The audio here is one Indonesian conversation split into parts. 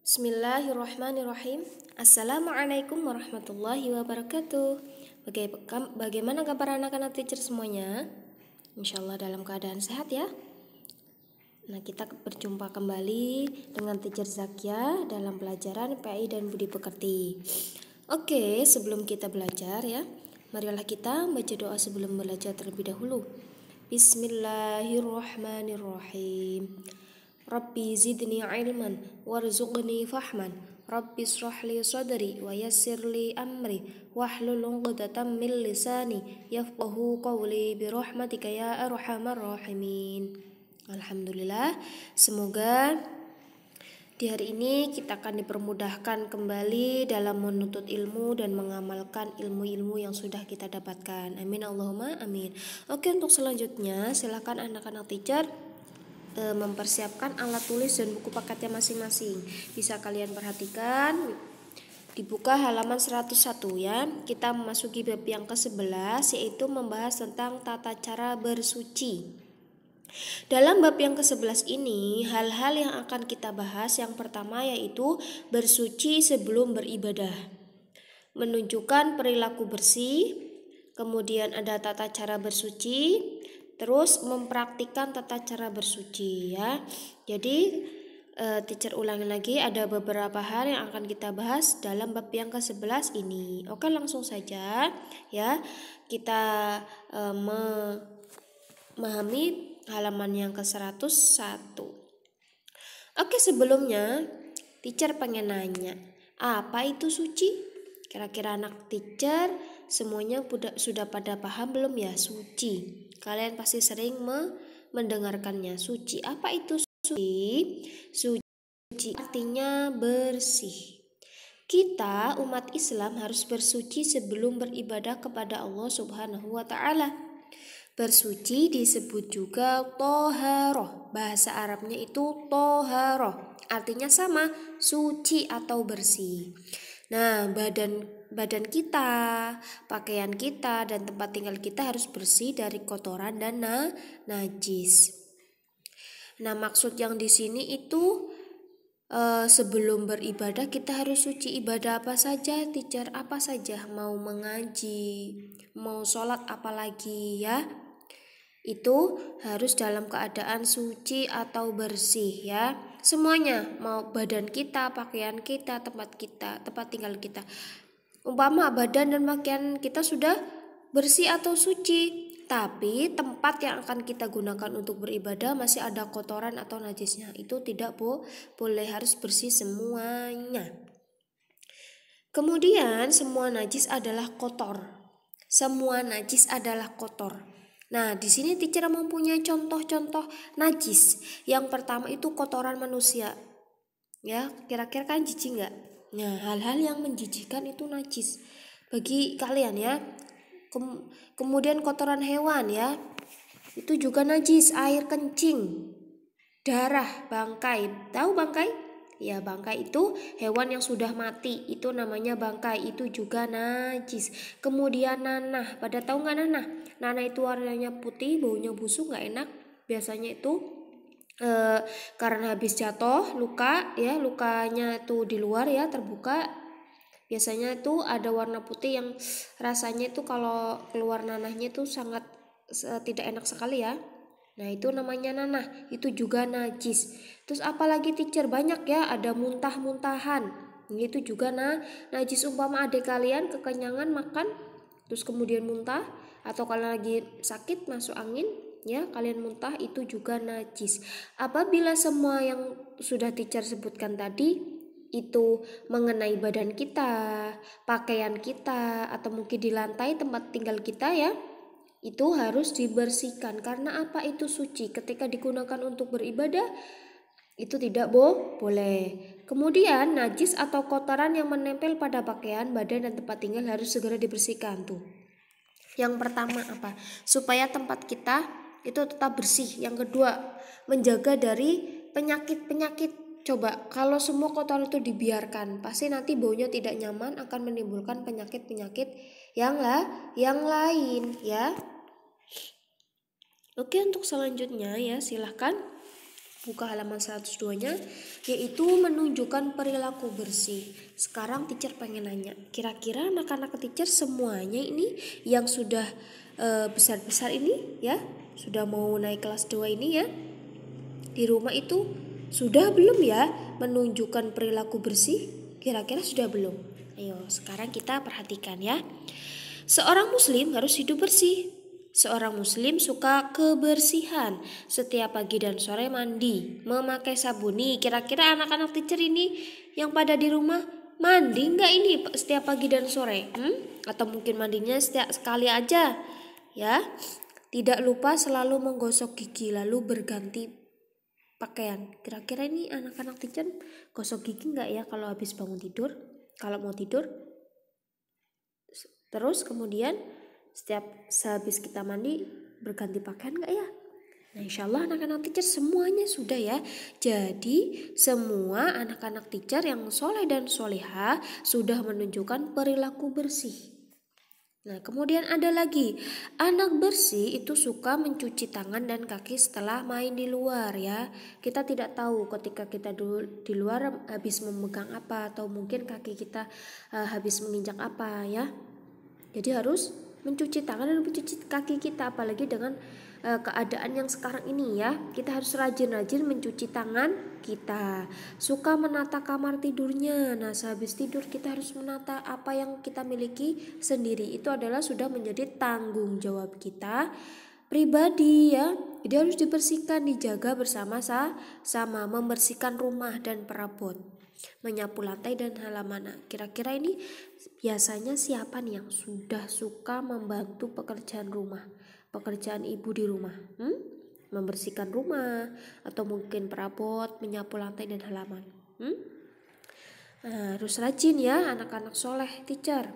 Bismillahirrahmanirrahim. Assalamualaikum warahmatullahi wabarakatuh. Bagaimana kabar anak-anak teacher semuanya? Insyaallah dalam keadaan sehat ya. Nah, kita berjumpa kembali dengan teacher Zakia dalam pelajaran PI dan Budi Pekerti. Oke, sebelum kita belajar ya, marilah kita baca doa sebelum belajar terlebih dahulu. Bismillahirrahmanirrahim. Rabbi zidni ilman warzuqni fahman. Rabbi shrah li sadri wa yassir li amri wahlul 'uqdatam min lisani yafqahu qawli bi rahmatika ya arhamar rahimin. Alhamdulillah, semoga di hari ini kita akan dipermudahkan kembali dalam menuntut ilmu dan mengamalkan ilmu-ilmu yang sudah kita dapatkan. Amin Allahumma amin. Oke, untuk selanjutnya silakan anak-anak teacher mempersiapkan alat tulis dan buku paketnya masing-masing. Bisa kalian perhatikan dibuka halaman 101 ya. Kita memasuki bab yang ke-11 yaitu membahas tentang tata cara bersuci. Dalam bab yang ke-11 ini, hal-hal yang akan kita bahas yang pertama yaitu bersuci sebelum beribadah. Menunjukkan perilaku bersih, kemudian ada tata cara bersuci, terus mempraktikkan tata cara bersuci ya. Jadi teacher ulangi lagi, ada beberapa hal yang akan kita bahas dalam bab yang ke-11 ini. Oke, langsung saja ya. Kita memahami halaman yang ke-101. Oke, sebelumnya teacher pengen nanya, apa itu suci? Kira-kira anak teacher semuanya sudah pada paham belum ya suci? Kalian pasti sering mendengarkannya. Suci, apa itu suci? Suci artinya bersih. Kita umat Islam harus bersuci sebelum beribadah kepada Allah Subhanahu wa ta'ala. Bersuci disebut juga toharoh. Bahasa Arabnya itu toharoh. Artinya sama, suci atau bersih. Nah, badan kita, pakaian kita, dan tempat tinggal kita harus bersih dari kotoran dan najis. Nah, maksud yang di sini itu sebelum beribadah kita harus suci. Ibadah apa saja, teacher? Apa saja? Mau mengaji, mau sholat apalagi ya? Itu harus dalam keadaan suci atau bersih ya. Semuanya, mau badan kita, pakaian kita, tempat tinggal kita. Umpama badan dan pakaian kita sudah bersih atau suci, tapi tempat yang akan kita gunakan untuk beribadah masih ada kotoran atau najisnya, itu tidak boleh, harus bersih semuanya. Kemudian semua najis adalah kotor. Semua najis adalah kotor. Nah, di sini teacher mempunyai contoh-contoh najis. Yang pertama itu kotoran manusia. Ya, kira-kira kan jijik nggak? Nah, hal-hal yang menjijikkan itu najis bagi kalian ya. Kemudian kotoran hewan ya, itu juga najis. Air kencing, darah, bangkai. Tahu bangkai? Ya, bangkai itu hewan yang sudah mati, itu namanya bangkai, itu juga najis. Kemudian nanah, pada tahu nggak nanah? Nanah itu warnanya putih, baunya busuk, nggak enak. Biasanya itu karena habis jatuh, luka ya, lukanya itu di luar ya, terbuka. Biasanya itu ada warna putih yang rasanya itu kalau keluar nanahnya itu sangat tidak enak sekali ya. Nah, itu namanya nanah, itu juga najis. Terus apalagi teacher, banyak ya, ada muntah-muntahan. Itu juga najis. Umpama adik kalian kekenyangan makan terus kemudian muntah, atau kalau lagi sakit masuk angin ya, kalian muntah, itu juga najis. Apabila semua yang sudah teacher sebutkan tadi itu mengenai badan kita, pakaian kita, atau mungkin di lantai tempat tinggal kita ya, itu harus dibersihkan. Karena apa? Itu suci. Ketika digunakan untuk beribadah itu tidak boleh. Kemudian najis atau kotoran yang menempel pada pakaian, badan, dan tempat tinggal harus segera dibersihkan tuh. Yang pertama apa? Supaya tempat kita itu tetap bersih. Yang kedua, menjaga dari penyakit-penyakit. Coba kalau semua kotoran itu dibiarkan, pasti nanti baunya tidak nyaman, akan menimbulkan penyakit-penyakit yang lain ya. Oke, untuk selanjutnya ya, silahkan buka halaman 102-nya, yaitu menunjukkan perilaku bersih. Sekarang teacher pengen nanya, kira-kira anak-anak teacher semuanya ini yang sudah besar-besar ini ya, sudah mau naik kelas 2 ini ya, di rumah itu sudah belum ya menunjukkan perilaku bersih? Kira-kira sudah belum? Ayo sekarang kita perhatikan ya. Seorang muslim harus hidup bersih. Seorang muslim suka kebersihan. Setiap pagi dan sore mandi, memakai sabun. Nih, kira-kira anak-anak teacher ini yang pada di rumah mandi nggak ini setiap pagi dan sore? Atau mungkin mandinya setiap sekali aja? Ya. Tidak lupa selalu menggosok gigi lalu berganti pakaian. Kira-kira ini anak-anak teacher gosok gigi nggak ya kalau habis bangun tidur? Kalau mau tidur? Terus kemudian setiap sehabis kita mandi berganti pakaian gak ya? Nah insya Allah anak-anak teacher semuanya sudah ya. Jadi semua anak-anak teacher yang soleh dan soleha sudah menunjukkan perilaku bersih. Nah kemudian ada lagi, anak bersih itu suka mencuci tangan dan kaki setelah main di luar ya. Kita tidak tahu ketika kita di luar habis memegang apa, atau mungkin kaki kita habis menginjak apa ya. Jadi harus mencuci tangan dan mencuci kaki kita, apalagi dengan keadaan yang sekarang ini ya. Kita harus rajin-rajin mencuci tangan kita. Suka menata kamar tidurnya. Nah sehabis tidur kita harus menata apa yang kita miliki sendiri. Itu adalah sudah menjadi tanggung jawab kita pribadi ya. Jadi harus dibersihkan, dijaga bersama-sama, membersihkan rumah dan perabot, menyapu lantai dan halaman. Kira-kira ini biasanya siapa nih yang sudah suka membantu pekerjaan rumah, pekerjaan ibu di rumah? Membersihkan rumah atau mungkin perabot, menyapu lantai dan halaman. Nah, harus rajin ya anak-anak soleh teacher.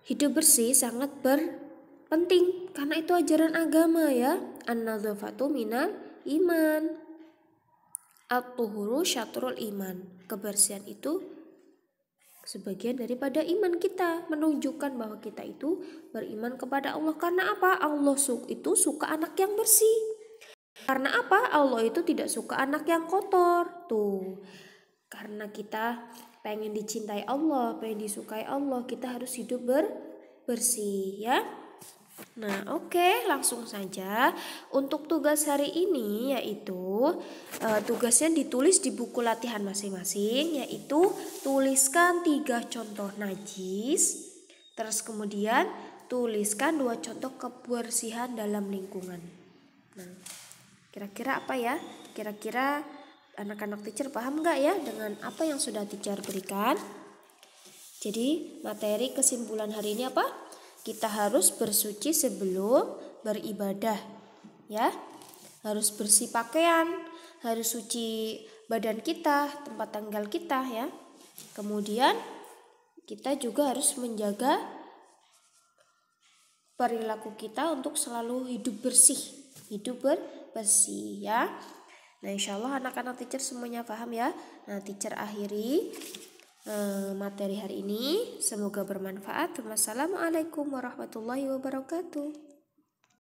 Hidup bersih sangat penting karena itu ajaran agama ya. An-nadzafatu minal iman. At-tuhuru syatrul iman. Kebersihan itu sebagian daripada iman kita, menunjukkan bahwa kita itu beriman kepada Allah. Karena apa? Allah itu suka anak yang bersih. Karena apa? Allah itu tidak suka anak yang kotor. Tuh. Karena kita pengen dicintai Allah, pengen disukai Allah, kita harus hidup bersih ya. Nah oke, langsung saja untuk tugas hari ini, yaitu tugasnya ditulis di buku latihan masing-masing, yaitu tuliskan 3 contoh najis, terus kemudian tuliskan 2 contoh kebersihan dalam lingkungan. Nah kira-kira apa ya? Kira-kira anak-anak teacher paham gak ya dengan apa yang sudah teacher berikan? Jadi materi kesimpulan hari ini apa? Kita harus bersuci sebelum beribadah ya. Harus bersih pakaian, harus suci badan kita, tempat tinggal kita ya. Kemudian kita juga harus menjaga perilaku kita untuk selalu hidup bersih ya. Nah insya Allah anak-anak teacher semuanya paham ya. Nah teacher akhiri materi hari ini, semoga bermanfaat. Wassalamualaikum warahmatullahi wabarakatuh.